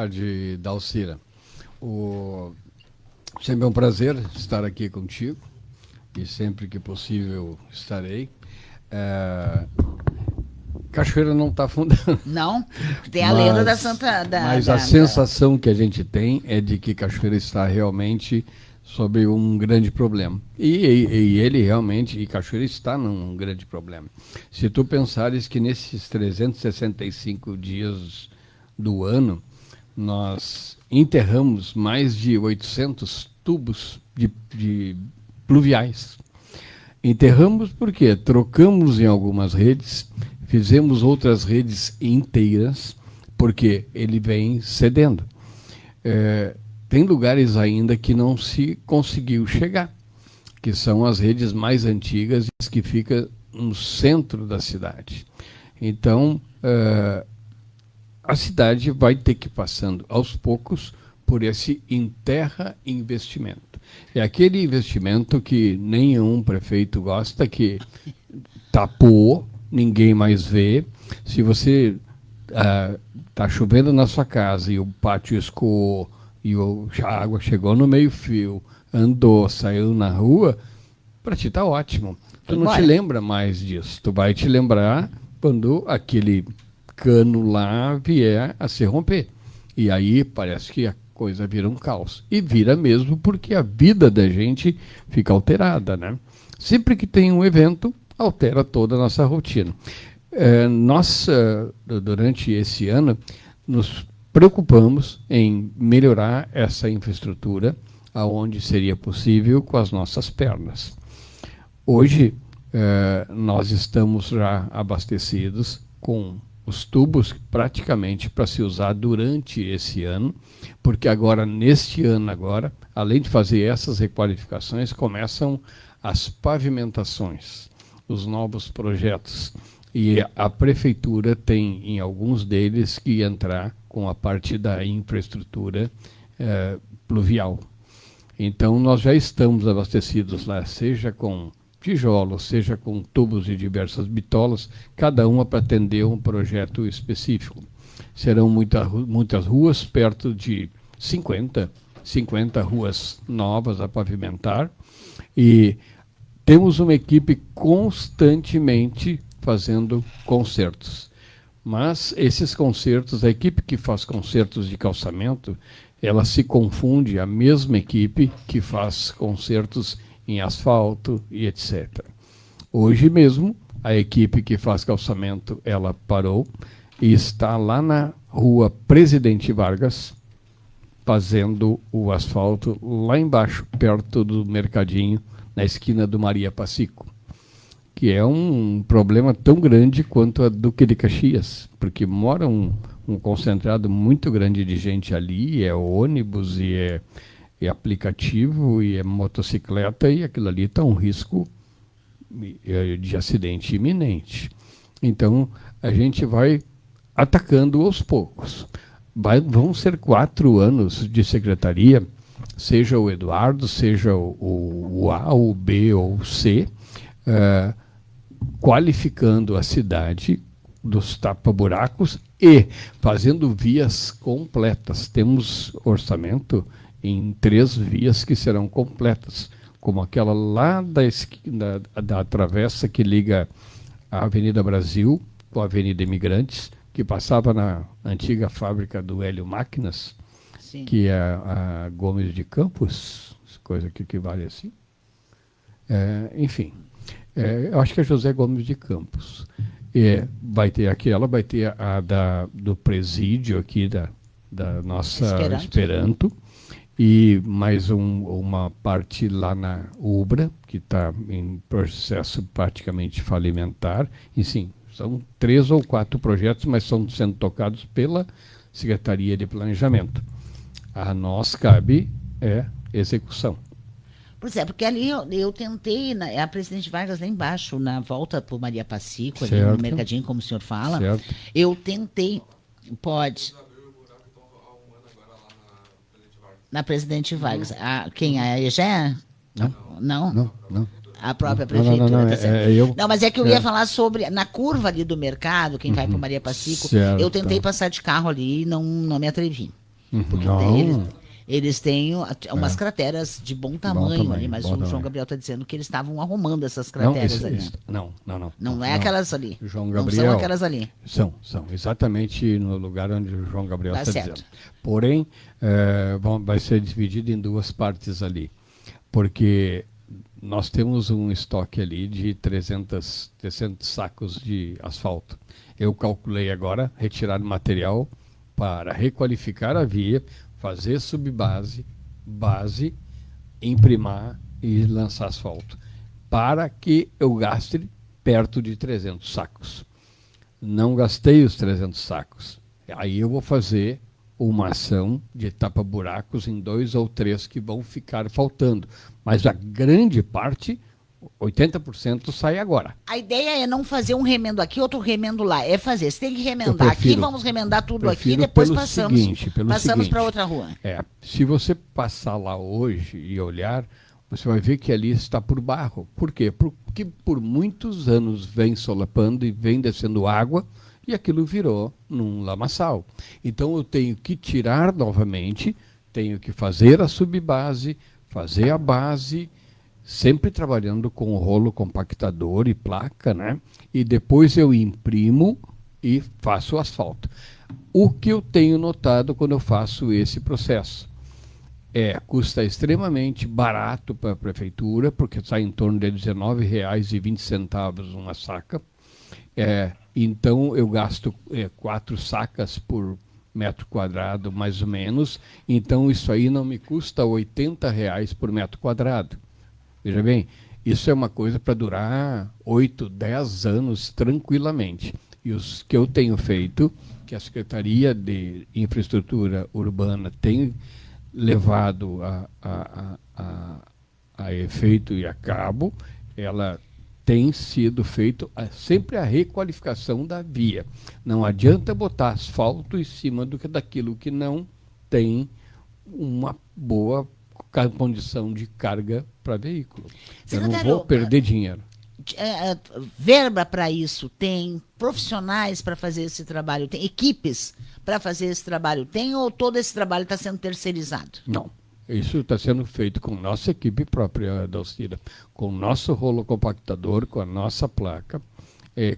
Tarde, Dalcira. Sempre é um prazer estar aqui contigo e sempre que possível estarei. Cachoeira não está afundando. Não, tem a lenda da Santa... Mas a sensação que a gente tem é de que Cachoeira está realmente sob um grande problema. E ele realmente, e Cachoeira está num grande problema. Se tu pensares que nesses 365 dias do ano, nós enterramos mais de 800 tubos de pluviais. Enterramos porque trocamos em algumas redes, fizemos outras redes inteiras, porque ele vem cedendo. Tem lugares ainda que não se conseguiu chegar, que são as redes mais antigas, que ficam no centro da cidade. Então, a cidade vai ter que ir passando aos poucos por esse enterra investimento. É aquele investimento que nenhum prefeito gosta, que tapou, ninguém mais vê. Se você está chovendo na sua casa e o pátio escoou e a água chegou no meio-fio, andou, saiu na rua, para ti está ótimo. Tu não te lembra mais disso. Tu vai te lembrar quando aquele cano lá vier a se romper. E aí parece que a coisa vira um caos. E vira mesmo porque a vida da gente fica alterada, né? Sempre que tem um evento, altera toda a nossa rotina. Nós, durante esse ano, nos preocupamos em melhorar essa infraestrutura aonde seria possível com as nossas pernas. Hoje, nós estamos já abastecidos com os tubos praticamente para se usar durante esse ano, porque agora, neste ano agora, além de fazer essas requalificações, começam as pavimentações, os novos projetos. E a prefeitura tem, em alguns deles, que entrar com a parte da infraestrutura pluvial. Então, nós já estamos abastecidos lá, seja com tijolos, seja com tubos de diversas bitolas, cada uma para atender um projeto específico. Serão muitas ruas, perto de 50 ruas novas a pavimentar, e temos uma equipe constantemente fazendo concertos. Mas esses concertos, a equipe que faz concertos de calçamento, ela se confunde a mesma equipe que faz concertos em asfalto e etc. Hoje mesmo, a equipe que faz calçamento, ela parou e está lá na rua Presidente Vargas, fazendo o asfalto lá embaixo, perto do mercadinho, na esquina do Maria Pacico, que é um problema tão grande quanto a Duque de Caxias, porque mora um concentrado muito grande de gente ali, é ônibus e é aplicativo e é motocicleta, e aquilo ali está um risco de acidente iminente. Então, a gente vai atacando aos poucos. Vão ser 4 anos de secretaria, seja o Eduardo, seja o A, o B ou o C, qualificando a cidade dos tapa-buracos e fazendo vias completas. Temos orçamento em 3 vias que serão completas, como aquela lá da travessa que liga a Avenida Brasil com a Avenida Imigrantes, que passava na antiga fábrica do Hélio Máquinas, sim, que é a Gomes de Campos, coisa que equivale assim. Enfim, eu acho que é José Gomes de Campos. Vai ter a do presídio aqui da nossa Esperanto, e mais uma parte lá na Ubra, que está em processo praticamente falimentar. E sim, são 3 ou 4 projetos, mas estão sendo tocados pela Secretaria de Planejamento. A nós cabe execução. Pois é, porque ali eu tentei, a Presidente Vargas lá embaixo, na volta por Maria Pacico, ali no mercadinho, como o senhor fala, certo, eu tentei, pode... Na Presidente Vargas. Quem? A EGE? Não. A própria prefeitura. Não, mas é que eu ia falar sobre, na curva ali do mercado, quem vai para Maria Pacico, certo, eu tentei passar de carro ali e não me atrevi. Porque eles têm umas crateras de bom tamanho ali, mas o João Gabriel está dizendo que eles estavam arrumando essas crateras ali. Não. Não é aquelas ali. João Gabriel, não são aquelas ali. São exatamente no lugar onde o João Gabriel está dizendo. Porém, vai ser dividido em duas partes ali, porque nós temos um estoque ali de 300 sacos de asfalto. Eu calculei agora retirar material para requalificar a via, fazer subbase, base, imprimar e lançar asfalto, para que eu gaste perto de 300 sacos. Não gastei os 300 sacos. Aí eu vou fazer uma ação de tapa-buracos em 2 ou 3 que vão ficar faltando. Mas a grande parte, 80%, sai agora. A ideia é não fazer um remendo aqui, outro remendo lá. É fazer. Se tem que remendar aqui, vamos remendar tudo aqui e depois passamos para outra rua. Se você passar lá hoje e olhar, você vai ver que ali está por barro. Por quê? Porque por muitos anos vem solapando e vem descendo água e aquilo virou num lamaçal. Então eu tenho que tirar novamente, tenho que fazer a subbase, fazer a base, sempre trabalhando com o rolo compactador e placa, né? E depois eu imprimo e faço o asfalto. O que eu tenho notado quando eu faço esse processo? Custa extremamente barato para a prefeitura, porque sai em torno de R$ 19,20 uma saca. Então eu gasto 4 sacas por metro quadrado, mais ou menos. Então isso aí não me custa R$ 80 por metro quadrado. Veja bem, isso é uma coisa para durar 8, 10 anos tranquilamente. E os que eu tenho feito, que a Secretaria de Infraestrutura Urbana tem levado a efeito e a cabo, ela tem sido feito sempre a requalificação da via. Não adianta botar asfalto em cima daquilo que não tem uma boa condição de carga para veículo. Eu não vou perder dinheiro. Verba para isso tem? Profissionais para fazer esse trabalho? Tem equipes para fazer esse trabalho? Tem ou todo esse trabalho está sendo terceirizado? Não. Isso está sendo feito com nossa equipe própria, Dalcira, com o nosso rolo compactador, com a nossa placa,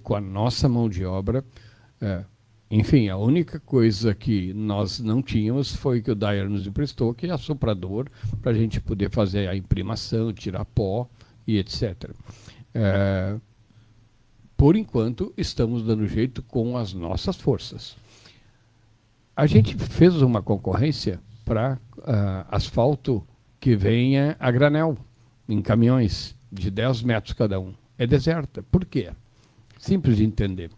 com a nossa mão de obra. Enfim, a única coisa que nós não tínhamos foi que o Dyer nos emprestou, que é assoprador, para a gente poder fazer a imprimação, tirar pó e etc. Por enquanto, estamos dando jeito com as nossas forças. A gente fez uma concorrência para asfalto que venha a granel, em caminhões de 10 metros cada um. É deserta. Por quê? Simples de entender.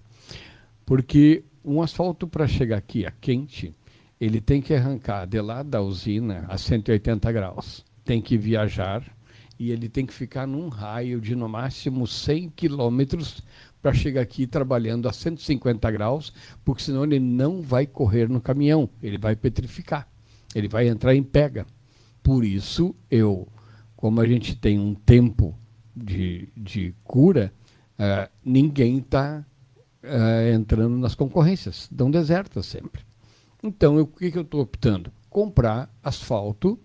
Porque um asfalto para chegar aqui a quente, ele tem que arrancar de lá da usina a 180 graus. Tem que viajar e ele tem que ficar num raio de no máximo 100 quilômetros para chegar aqui trabalhando a 150 graus, porque senão ele não vai correr no caminhão, ele vai petrificar. Ele vai entrar em pega. Por isso, como a gente tem um tempo de cura, ninguém está entrando nas concorrências. Dão desertas sempre. Então, o que eu estou optando? Comprar asfalto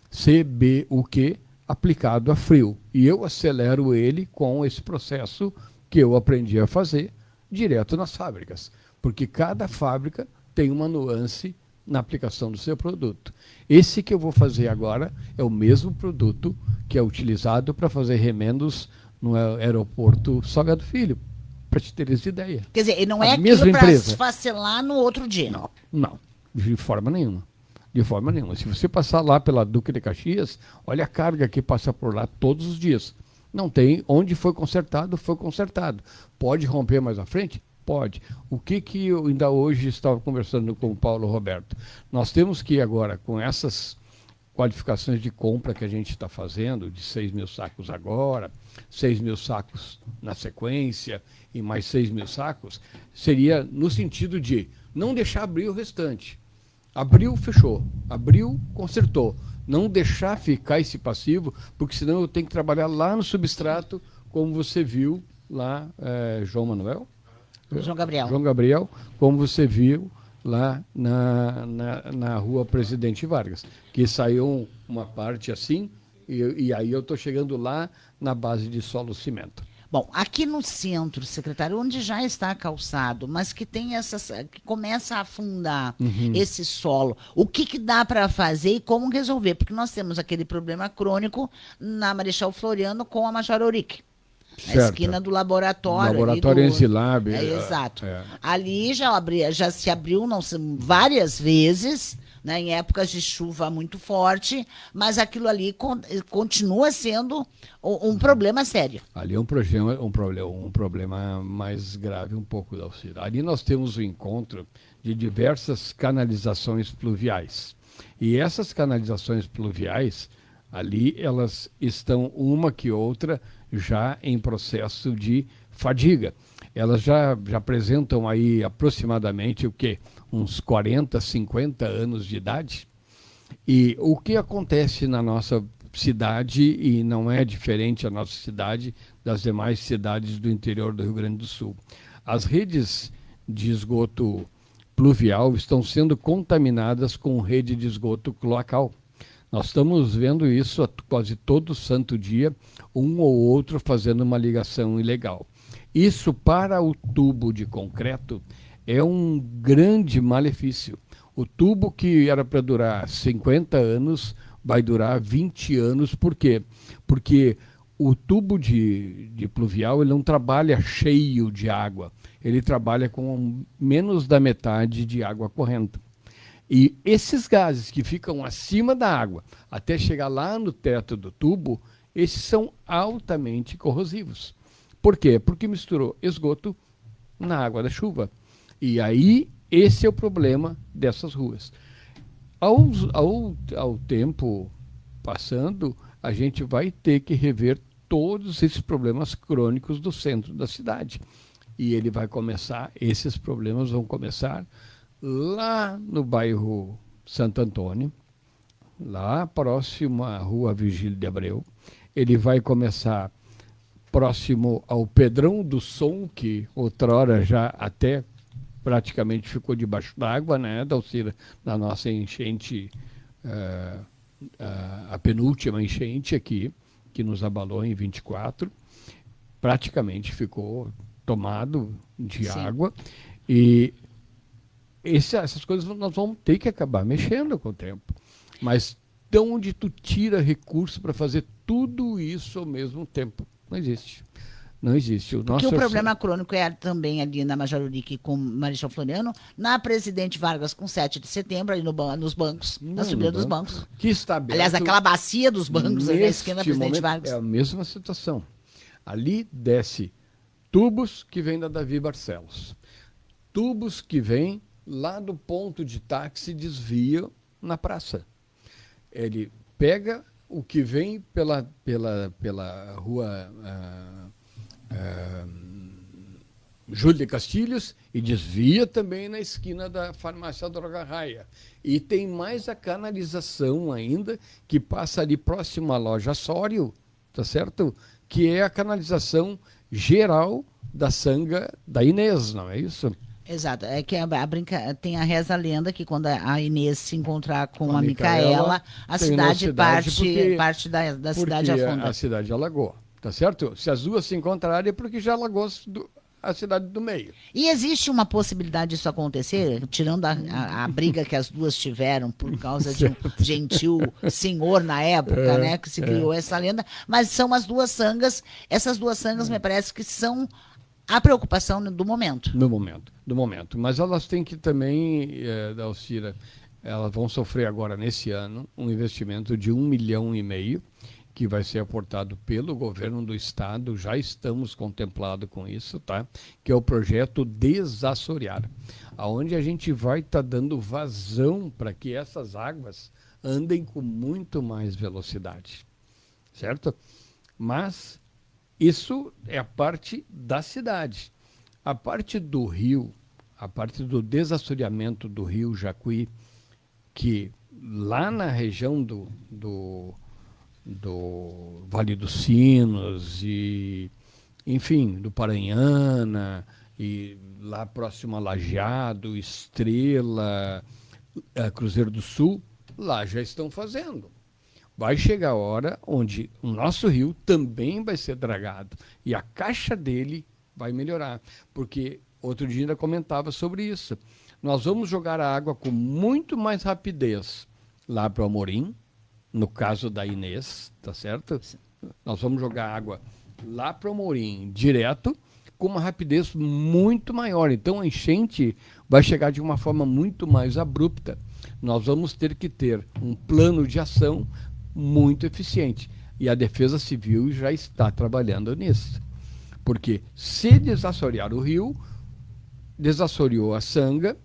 CBUQ aplicado a frio. E eu acelero ele com esse processo que eu aprendi a fazer direto nas fábricas. Porque cada fábrica tem uma nuance na aplicação do seu produto. Esse que eu vou fazer agora é o mesmo produto que é utilizado para fazer remendos no aeroporto Salgado Filho, para te ter essa ideia. Quer dizer, não é aquilo para esfacelar no outro dia. Não, de forma nenhuma. De forma nenhuma. Se você passar lá pela Duque de Caxias, olha a carga que passa por lá todos os dias. Não tem, onde foi consertado, foi consertado. Pode romper mais à frente? Pode. O que eu ainda hoje estava conversando com o Paulo Roberto? Nós temos que agora, com essas qualificações de compra que a gente está fazendo, de 6 mil sacos agora, 6 mil sacos na sequência e mais 6 mil sacos, seria no sentido de não deixar abrir o restante. Abriu, fechou. Abriu, consertou. Não deixar ficar esse passivo, porque senão eu tenho que trabalhar lá no substrato, como você viu lá, João Manuel? João Gabriel. João Gabriel, como você viu lá na rua Presidente Vargas, que saiu uma parte assim, e aí eu estou chegando lá na base de solo cimento. Bom, aqui no centro, secretário, onde já está calçado, mas que tem que começa a afundar esse solo, o que dá para fazer e como resolver? Porque nós temos aquele problema crônico na Marechal Floriano com a Major Eurique. Na esquina do laboratório. Laboratório Enzilab. Exato. Ali já se abriu várias vezes, né, em épocas de chuva muito forte, mas aquilo ali continua sendo um problema sério. Ali é um problema mais grave um pouco, Dalcir. Ali nós temos o encontro de diversas canalizações pluviais. E essas canalizações pluviais, ali elas estão uma que outra já em processo de fadiga. Elas já apresentam aí aproximadamente o quê? Uns 40, 50 anos de idade. E o que acontece na nossa cidade, e não é diferente a nossa cidade das demais cidades do interior do Rio Grande do Sul. As redes de esgoto pluvial estão sendo contaminadas com rede de esgoto cloacal. Nós estamos vendo isso quase todo santo dia, um ou outro fazendo uma ligação ilegal. Isso, para o tubo de concreto, é um grande malefício. O tubo que era para durar 50 anos vai durar 20 anos. Por quê? Porque o tubo de pluvial ele não trabalha cheio de água. Ele trabalha com menos da metade de água correndo. E esses gases que ficam acima da água, até chegar lá no teto do tubo, esses são altamente corrosivos. Por quê? Porque misturou esgoto na água da chuva. E aí, esse é o problema dessas ruas. Ao tempo passando, a gente vai ter que rever todos esses problemas crônicos do centro da cidade. E esses problemas vão começar lá no bairro Santo Antônio, lá próximo à rua Virgílio de Abreu. Ele vai começar próximo ao Pedrão do Som, que outrora já até praticamente ficou debaixo d'água, né, Dalcira, na nossa enchente, a penúltima enchente aqui, que nos abalou em 24, praticamente ficou tomado de água. E essas coisas nós vamos ter que acabar mexendo com o tempo. Mas de onde tu tira recurso para fazer tudo isso ao mesmo tempo? Não existe. Não existe. Porque o problema crônico é também ali na Major Eurique com Marechal Floriano, na Presidente Vargas com 7 de setembro, ali nos bancos, na subida dos bancos. Que está aberto. Aliás, aquela bacia dos bancos, na esquina da Presidente Vargas. É a mesma situação. Ali desce tubos que vêm da Davi Barcelos. Tubos que vêm lá do ponto de táxi, desvia na praça. Ele pega o que vem pela rua Júlio de Castilhos e desvia também na esquina da farmácia Droga Raia. E tem mais a canalização ainda, que passa ali próximo à loja Sório, tá certo? Que é a canalização geral da Sanga da Inês, não é isso? Exato, é que tem a reza lenda que quando a Inês se encontrar com a Micaela, a cidade parte da cidade afunda. A cidade alagou, tá certo? Se as duas se encontrarem é porque já alagou a cidade do meio. E existe uma possibilidade disso acontecer, tirando a briga que as duas tiveram por causa de um gentil senhor na época, né, que se criou essa lenda, mas são as duas sangas, essas duas sangas me parece que são a preocupação do momento. Do momento. Mas elas têm que também, Dalcira, elas vão sofrer agora, nesse ano, um investimento de 1,5 milhão, que vai ser aportado pelo governo do estado, já estamos contemplados com isso, tá? Que é o projeto Desassorear, onde a gente vai estar dando vazão para que essas águas andem com muito mais velocidade, certo? Mas isso é a parte da cidade. A parte do rio, a parte do desassoreamento do rio Jacuí, que lá na região do Vale dos Sinos e, enfim, do Paranhana e lá próximo a Lajeado, Estrela, Cruzeiro do Sul, lá já estão fazendo. Vai chegar a hora onde o nosso rio também vai ser dragado e a caixa dele vai melhorar, porque outro dia ainda comentava sobre isso. Nós vamos jogar a água com muito mais rapidez lá para o Amorim, no caso da Inês, tá certo? Nós vamos jogar água lá para o Amorim direto, com uma rapidez muito maior. Então a enchente vai chegar de uma forma muito mais abrupta. Nós vamos ter que ter um plano de ação muito eficiente. E a Defesa Civil já está trabalhando nisso. Porque se desassorear o rio, desassoreou a Sanga,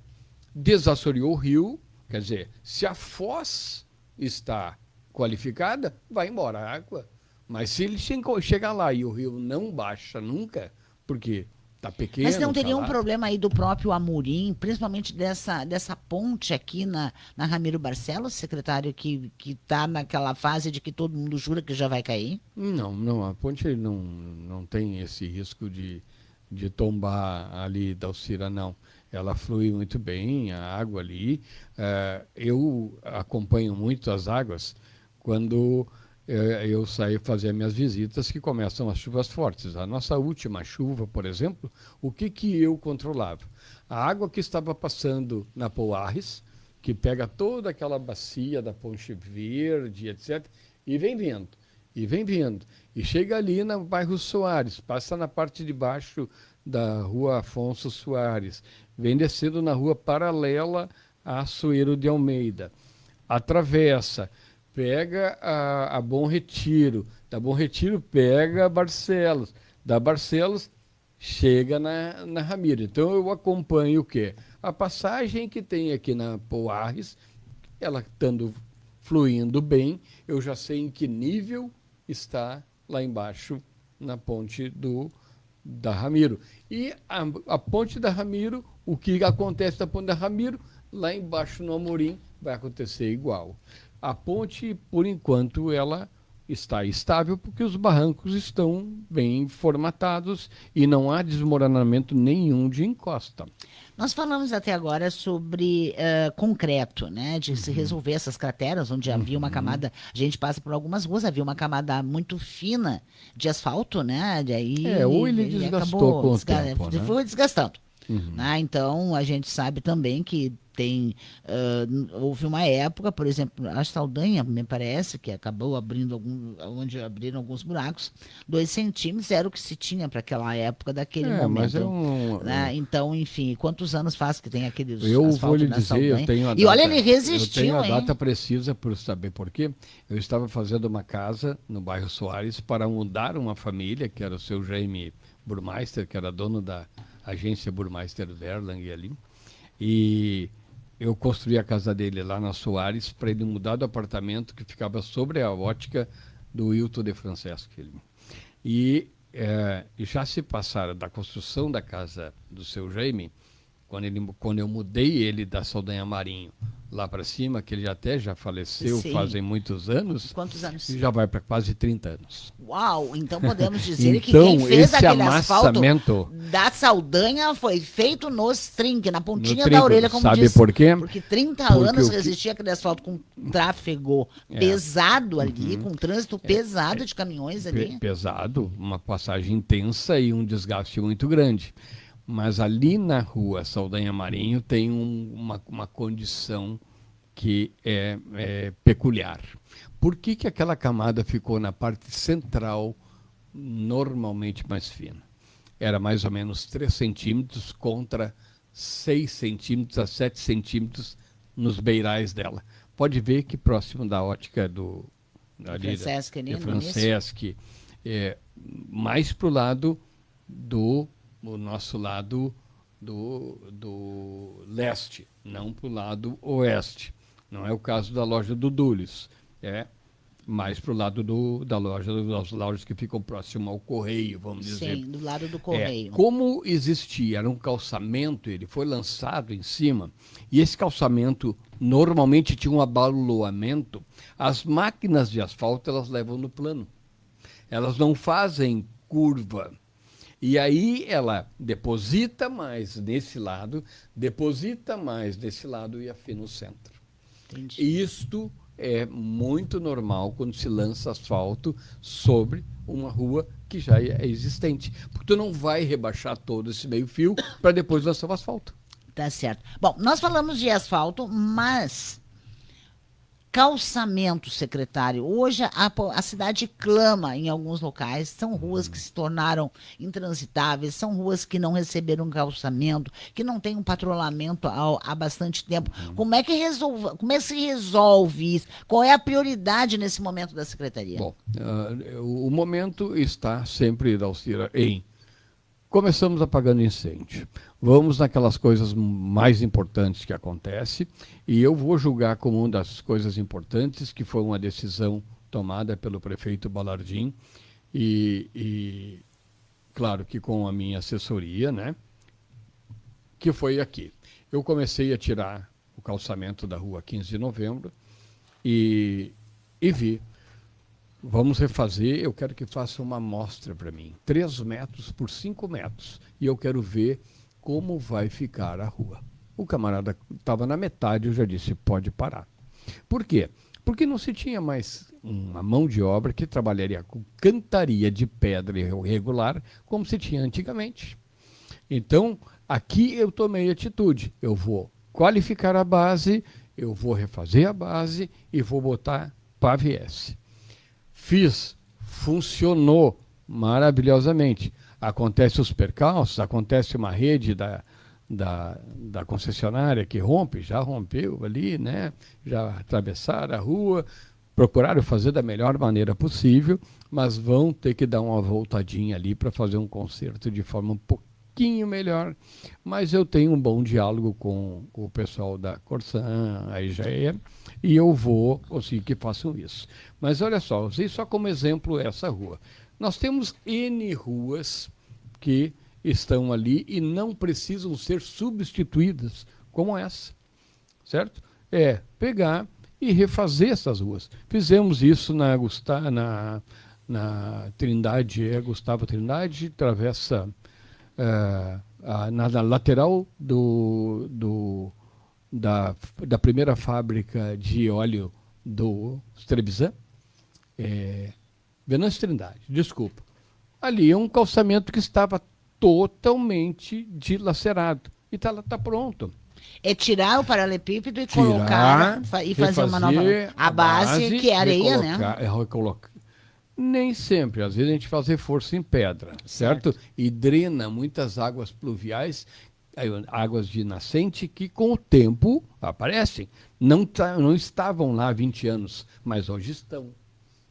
desassoreou o rio, quer dizer, se a foz está qualificada, vai embora a água. Mas se ele chegar lá e o rio não baixa nunca, porque está pequeno... Mas não teria tá um problema aí do próprio Amorim, principalmente dessa ponte aqui na Ramiro Barcelos, secretário, que está naquela fase de que todo mundo jura que já vai cair? Não, a ponte não tem esse risco de tombar ali da Alcira, não. Ela flui muito bem, a água ali. Eu acompanho muito as águas quando eu saio fazer minhas visitas, que começam as chuvas fortes. A nossa última chuva, por exemplo, o que eu controlava? A água que estava passando na Poarres, que pega toda aquela bacia da Ponte Verde, etc., e vem vindo, e chega ali no bairro Soares, passa na parte de baixo da rua Afonso Soares, vem descendo na rua paralela a Açoeiro de Almeida, atravessa, pega a Bom Retiro, da Bom Retiro pega Barcelos, da Barcelos chega na Ramiro. Então eu acompanho o quê? A passagem que tem aqui na Poarres, ela estando fluindo bem, eu já sei em que nível está lá embaixo na ponte da Ramiro. E a ponte da Ramiro, o que acontece na ponte da Ramiro, lá embaixo no Amorim vai acontecer igual. A ponte, por enquanto, ela está estável porque os barrancos estão bem formatados e não há desmoronamento nenhum de encosta. Nós falamos até agora sobre concreto, né? De se resolver essas crateras, onde havia uma camada, a gente passa por algumas ruas, havia uma camada muito fina de asfalto, né? Daí ou ele desgastou com o tempo, né? Foi desgastando. Né? Então, a gente sabe também que houve uma época, por exemplo, a Saldanha, me parece, que acabou abrindo onde abriram alguns buracos, 2 centímetros era o que se tinha para aquela época, daquele momento. Mas né? Então, enfim, quantos anos faz que tem aqueles eu asfalto vou lhe da dizer, Saldanha? eu tenho a E data, olha, ele resistiu, eu tenho a hein? data precisa por saber por quê. Eu estava fazendo uma casa no bairro Soares para mudar uma família, que era o seu Jaime Burmeister, que era dono da agência Burmeister Verlang ali, e eu construí a casa dele lá na Soares para ele mudar do apartamento que ficava sobre a ótica do Hilton de Franceschi. E já se passaram da construção da casa do seu Jaime, quando eu mudei ele da Saldanha Marinho lá para cima, que ele até já faleceu fazem muitos anos. Quantos anos? Já vai para quase 30 anos. Uau, então podemos dizer então, que quem fez esse aquele asfalto amassamento da Saldanha foi feito nos trinques, na pontinha trinco. da orelha, como Sabe diz. por quê? Porque 30 Porque anos resistia aquele asfalto com tráfego pesado ali, com trânsito pesado de caminhões ali. Pesado, uma passagem intensa e um desgaste muito grande. Mas ali na rua Saldanha Marinho tem uma condição que é peculiar. Por que aquela camada ficou na parte central normalmente mais fina? Era mais ou menos 3 centímetros contra 6 centímetros a 7 centímetros nos beirais dela. Pode ver que próximo da ótica do Franceschi, mais para o lado o nosso lado do leste, não para o lado oeste. Não é o caso da loja do Dulles, é mais para o lado das lojas que ficam próximo ao Correio, vamos dizer. Sim, do lado do Correio. Como existia, era um calçamento, ele foi lançado em cima, e esse calçamento normalmente tinha um abaloamento, as máquinas de asfalto elas levam no plano. Elas não fazem curva. E aí ela deposita mais nesse lado e afina o centro. Entendi. Isto é muito normal quando se lança asfalto sobre uma rua que já é existente. Porque tu não vai rebaixar todo esse meio fio para depois lançar o asfalto. Tá certo. Bom, nós falamos de asfalto, mas calçamento, secretário. Hoje a cidade clama em alguns locais. São ruas que se tornaram intransitáveis, são ruas que não receberam calçamento, que não têm um patrulhamento há bastante tempo. Como é que se resolve isso? Qual é a prioridade nesse momento da secretaria? Bom, o momento está sempre, Dalcira, em começamos apagando incêndio. Vamos naquelas coisas mais importantes que acontecem, e eu vou julgar como uma das coisas importantes, que foi uma decisão tomada pelo prefeito Balardim, e claro que com a minha assessoria, né, que foi aqui. Eu comecei a tirar o calçamento da rua 15 de novembro e vi. Vamos refazer, eu quero que faça uma amostra para mim, 3 metros por 5 metros, e eu quero ver como vai ficar a rua. O camarada estava na metade, eu já disse, pode parar. Por quê? Porque não se tinha mais uma mão de obra que trabalharia com cantaria de pedra irregular, como se tinha antigamente. Então, aqui eu tomei atitude, eu vou qualificar a base, eu vou refazer a base e vou botar PAV-S. Fiz, funcionou maravilhosamente. Acontece os percalços, acontece uma rede da concessionária que rompe, já rompeu ali, né? Já atravessaram a rua, procuraram fazer da melhor maneira possível, mas vão ter que dar uma voltadinha ali para fazer um conserto de forma um pouquinho melhor. Mas eu tenho um bom diálogo com o pessoal da Corsan, a IGEA, e eu vou conseguir que façam isso. Mas olha só, usei só como exemplo essa rua. Nós temos N ruas que estão ali e não precisam ser substituídas como essa, certo? É pegar e refazer essas ruas. Fizemos isso na Trindade, Gustavo Trindade, travessa na lateral da primeira fábrica de óleo do Trevisan, Venâncio Trindade, desculpa. Ali é um calçamento que estava totalmente dilacerado. E tá pronto. É tirar o paralelepípedo e colocar e fazer uma nova. A base que é areia, né? Recolocar. Nem sempre. Às vezes a gente faz reforço em pedra, certo? E drena muitas águas pluviais, águas de nascente, que com o tempo aparecem. Não estavam lá há 20 anos, mas hoje estão.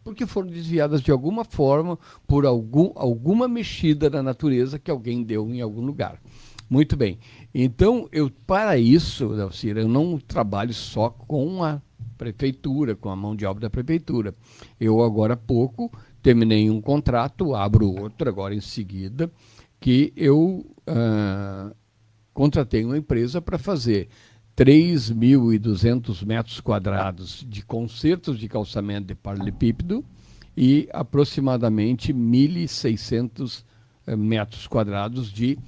Porque foram desviadas de alguma forma por alguma mexida na natureza que alguém deu em algum lugar. Muito bem. Então, para isso, Dalcira, eu não trabalho só com a prefeitura, com a mão de obra da prefeitura. Eu, agora há pouco, terminei um contrato, abro outro agora em seguida, que eu contratei uma empresa para fazer 3.200 metros quadrados de concertos de calçamento de paralelepípedo e aproximadamente 1.600 metros quadrados de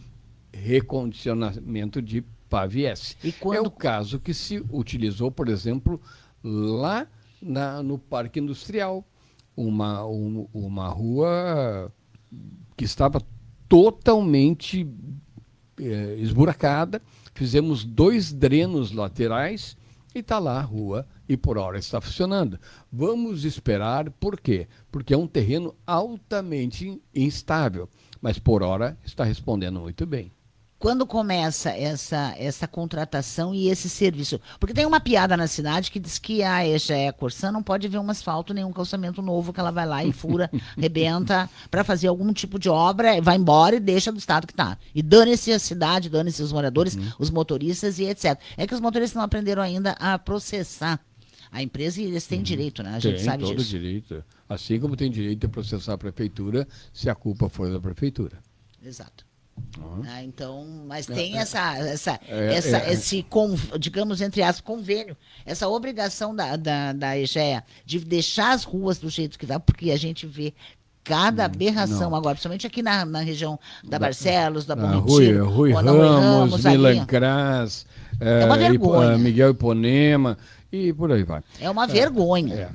recondicionamento de PAV-S. É o caso que se utilizou, por exemplo, lá no Parque Industrial, uma rua que estava totalmente esburacada. Fizemos 2 drenos laterais e está lá a rua e por hora está funcionando. Vamos esperar, por quê? Porque é um terreno altamente instável, mas por hora está respondendo muito bem. Quando começa essa contratação e esse serviço? Porque tem uma piada na cidade que diz que a EGEA Corsan não pode ver um asfalto, nenhum calçamento novo, que ela vai lá e fura, rebenta, para fazer algum tipo de obra, vai embora e deixa do estado que está. E dane-se a cidade, dane-se os moradores, os motoristas e etc. É que os motoristas não aprenderam ainda a processar a empresa e eles têm direito, né? A gente sabe disso. Tem todo direito. Assim como tem direito de processar a prefeitura, se a culpa for da prefeitura. Exato. Então, mas tem esse, digamos, entre aspas, convênio, essa obrigação da EGEA de deixar as ruas do jeito que dá, porque a gente vê cada aberração não. agora, principalmente aqui na região da Barcelos, da Bom Rui, Retiro, Rui ou na Rui Ramos, ali. Milan Kras, É uma vergonha. Miguel Iponema e por aí vai. É uma vergonha.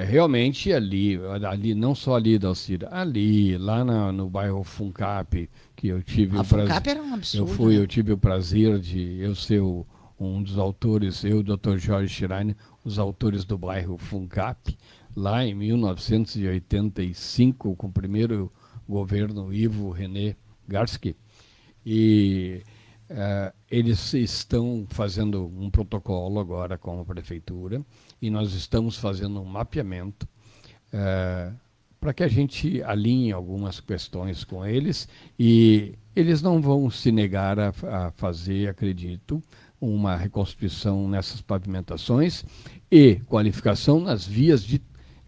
Realmente ali, não só ali, Dalcira, ali, lá no bairro Funcap, que eu tive A Funcap era um absurdo. eu tive o prazer de eu ser um dos autores, eu e o Dr. Jorge Schreiner, os autores do bairro Funcap, lá em 1985, com o primeiro governo Ivo René Garski. E eles estão fazendo um protocolo agora com a prefeitura e nós estamos fazendo um mapeamento para que a gente alinhe algumas questões com eles e eles não vão se negar a fazer, acredito, uma reconstrução nessas pavimentações e qualificação nas vias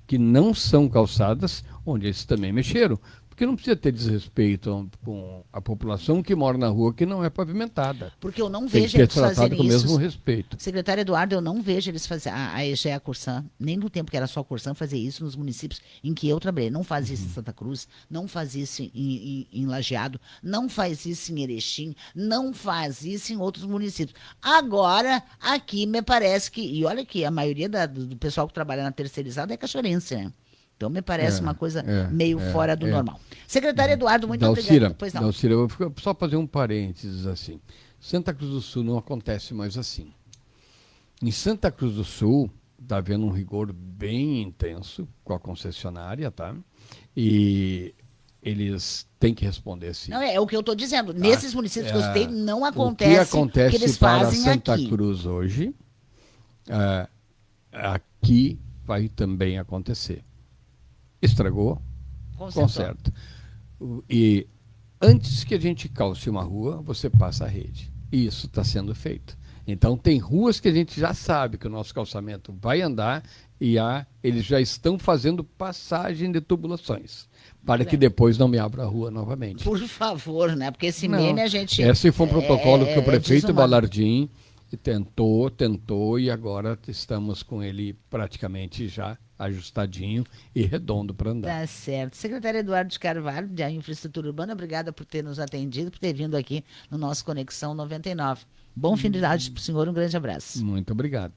que não são calçadas, onde eles também mexeram. Porque não precisa ter desrespeito com a população que mora na rua que não é pavimentada. Porque eu não Tem vejo que eles ser tratado fazerem com o isso. mesmo respeito. Secretário Eduardo, eu não vejo eles fazer a EGEA Corsã, nem no tempo que era só a Corsã, fazer isso nos municípios em que eu trabalhei. Não faz isso em Santa Cruz, não faz isso em Lajeado, não faz isso em Erechim, não faz isso em outros municípios. Agora, aqui me parece que, e olha que a maioria do pessoal que trabalha na terceirizada é cachoeirense, né? Então, me parece uma coisa meio fora do normal. Secretário Eduardo, muito obrigado. Pois não. Dalcira, eu vou só fazer um parênteses assim. Santa Cruz do Sul não acontece mais assim. Em Santa Cruz do Sul, está havendo um rigor bem intenso com a concessionária, tá? E eles têm que responder sim. Não, é o que eu estou dizendo. Tá? Nesses municípios que eu citei, não acontece o que acontece que eles para fazem Santa aqui. Cruz hoje, aqui vai também acontecer. Estragou, conserta. E antes que a gente calce uma rua, você passa a rede. E isso está sendo feito. Então, tem ruas que a gente já sabe que o nosso calçamento vai andar e eles já estão fazendo passagem de tubulações, para que depois não me abra a rua novamente. Por favor, né? Porque esse meme a gente... Esse foi um protocolo que o prefeito Balardim tentou e agora estamos com ele praticamente já ajustadinho e redondo para andar. Tá certo. Secretário Eduardo de Carvalho, da Infraestrutura Urbana, obrigada por ter nos atendido, por ter vindo aqui no nosso Conexão 99. Bom fim de tarde para o senhor, um grande abraço. Muito obrigado.